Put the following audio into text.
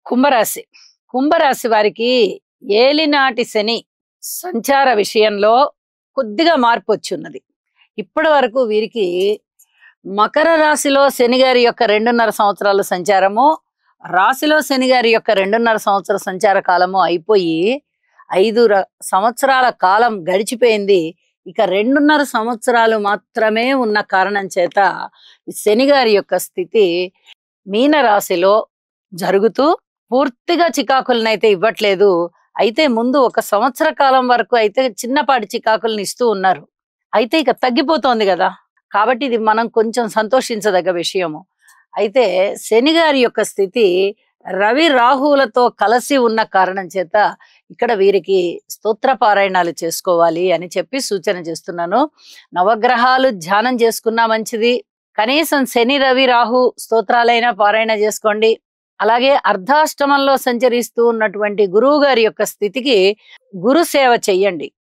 కుంభరాశి. కుంభరాశి వారికి ఏలినాటి శని సంచార విషయంలో కొద్దిగా మార్పు వచ్చున్నది. ఇప్పటి వరకు వీరికి మకర రాశిలో శని గారి యొక్క 2.5 సంవత్సరాల సంచారము, రాశిలో శని గారి యొక్క 2.5 సంవత్సర సంచార కాలము అయిపోయి 5 సంవత్సరాల కాలం గడిచిపోయింది. ఇక 2.5 సంవత్సరాలు మాత్రమే ఉన్న కారణం చేత ఈ శని గారి యొక్క స్థితి మీన రాశిలో జరుగుతూ పూర్తిగా చికాకులనైతే ఇవ్వట్లేదు. అయితే ముందు 1 సంవత్సర కాలం వరకు అయితే చిన్నపాటి చికాకులను ఇస్తూ ఉన్నారు. అయితే ఇక తగ్గిపోతోంది కదా, కాబట్టి ఇది మనం కొంచెం సంతోషించదగ్గ విషయము. అయితే శని గారి యొక్క స్థితి రవి రాహువులతో కలిసి ఉన్న కారణం చేత ఇక్కడ వీరికి స్తోత్ర పారాయణాలు చేసుకోవాలి అని చెప్పి సూచన చేస్తున్నాను. నవగ్రహాలు ధ్యానం చేసుకున్నా మంచిది. కనీసం శని రవి రాహు స్తోత్రాలైనా పారాయణ చేసుకోండి. అలాగే అర్ధాష్టమంలో సంచరిస్తూ ఉన్నటువంటి గురువు గారి యొక్క స్థితికి గురు సేవ చెయ్యండి.